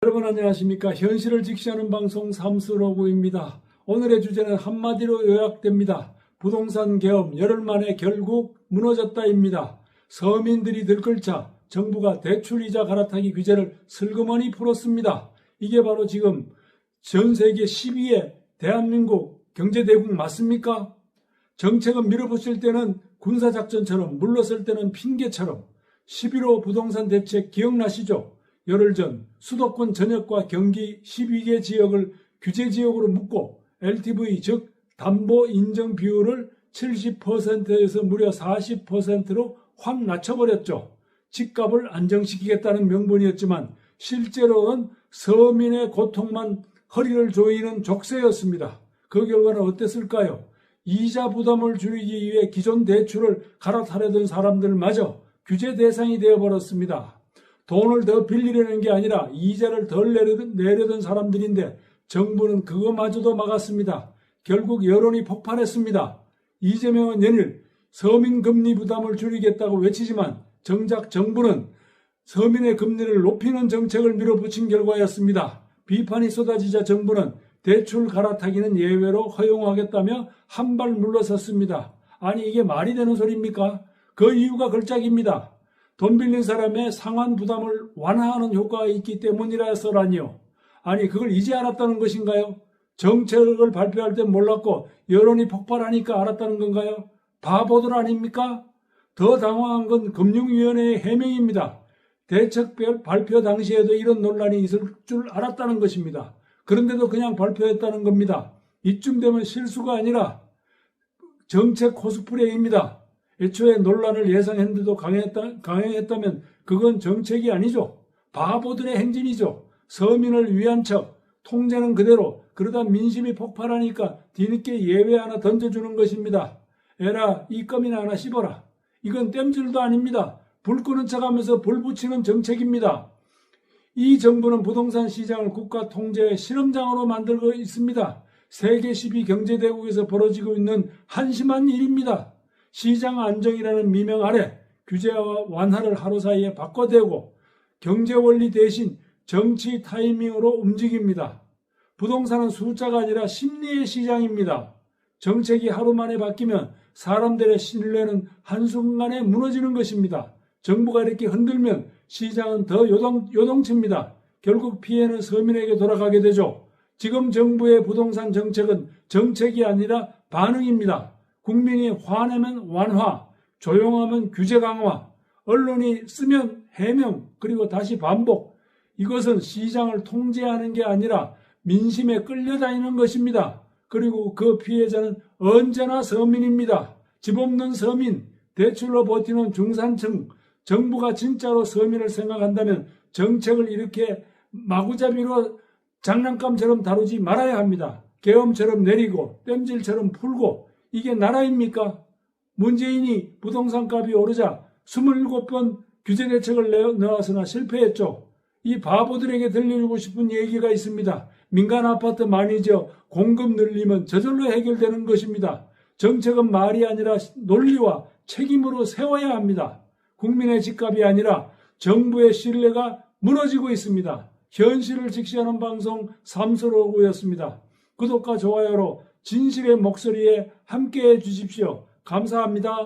여러분 안녕하십니까. 현실을 직시하는 방송 삼수로구입니다. 오늘의 주제는 한마디로 요약됩니다. 부동산 계엄 열흘 만에 결국 무너졌다입니다. 서민들이 들끓자 정부가 대출이자 갈아타기 규제를 슬그머니 풀었습니다. 이게 바로 지금 전 세계 10위의 대한민국 경제대국 맞습니까? 정책은 밀어붙일 때는 군사작전처럼 물러설 때는 핑계처럼 11호 부동산 대책 기억나시죠? 열흘 전 수도권 전역과 경기 12개 지역을 규제지역으로 묶고 LTV 즉 담보 인정 비율을 70%에서 무려 40%로 확 낮춰버렸죠. 집값을 안정시키겠다는 명분이었지만 실제로는 서민의 고통만 허리를 조이는 족쇄였습니다. 그 결과는 어땠을까요? 이자 부담을 줄이기 위해 기존 대출을 갈아타려던 사람들마저 규제 대상이 되어버렸습니다. 돈을 더 빌리려는 게 아니라 이자를 덜 내려던 사람들인데 정부는 그거마저도 막았습니다. 결국 여론이 폭발했습니다. 이재명은 연일 서민 금리 부담을 줄이겠다고 외치지만 정작 정부는 서민의 금리를 높이는 정책을 밀어붙인 결과였습니다. 비판이 쏟아지자 정부는 대출 갈아타기는 예외로 허용하겠다며 한 발 물러섰습니다. 아니 이게 말이 되는 소리입니까? 그 이유가 걸작입니다. 돈 빌린 사람의 상환 부담을 완화하는 효과가 있기 때문이라서라니요. 아니 그걸 이제 알았다는 것인가요? 정책을 발표할 땐 몰랐고 여론이 폭발하니까 알았다는 건가요? 바보들 아닙니까? 더 당황한 건 금융위원회의 해명입니다. 대책 발표 당시에도 이런 논란이 있을 줄 알았다는 것입니다. 그런데도 그냥 발표했다는 겁니다. 이쯤 되면 실수가 아니라 정책 코스프레입니다. 애초에 논란을 예상했는데도 강행했다면 그건 정책이 아니죠. 바보들의 행진이죠. 서민을 위한 척, 통제는 그대로, 그러다 민심이 폭발하니까 뒤늦게 예외 하나 던져주는 것입니다. 에라 이 껌이나 하나 씹어라. 이건 땜질도 아닙니다. 불 끄는 척하면서 불 붙이는 정책입니다. 이 정부는 부동산 시장을 국가 통제의 실험장으로 만들고 있습니다. 세계 10위 경제대국에서 벌어지고 있는 한심한 일입니다. 시장 안정이라는 미명 아래 규제와 완화를 하루 사이에 바꿔대고 경제원리 대신 정치 타이밍으로 움직입니다. 부동산은 숫자가 아니라 심리의 시장입니다. 정책이 하루 만에 바뀌면 사람들의 신뢰는 한순간에 무너지는 것입니다. 정부가 이렇게 흔들면 시장은 더 요동칩니다. 결국 피해는 서민에게 돌아가게 되죠. 지금 정부의 부동산 정책은 정책이 아니라 반응입니다. 국민이 화내면 완화, 조용하면 규제 강화, 언론이 쓰면 해명, 그리고 다시 반복. 이것은 시장을 통제하는 게 아니라 민심에 끌려다니는 것입니다. 그리고 그 피해자는 언제나 서민입니다. 집 없는 서민, 대출로 버티는 중산층, 정부가 진짜로 서민을 생각한다면 정책을 이렇게 마구잡이로 장난감처럼 다루지 말아야 합니다. 계엄처럼 내리고 땜질처럼 풀고 이게 나라입니까? 문재인이 부동산 값이 오르자 27번 규제 대책을 넣었으나 실패했죠. 이 바보들에게 들려주고 싶은 얘기가 있습니다. 민간 아파트 많이 지어 공급 늘리면 저절로 해결되는 것입니다. 정책은 말이 아니라 논리와 책임으로 세워야 합니다. 국민의 집값이 아니라 정부의 신뢰가 무너지고 있습니다. 현실을 직시하는 방송 삼수로구였습니다. 구독과 좋아요로 진실의 목소리에 함께해 주십시오. 감사합니다.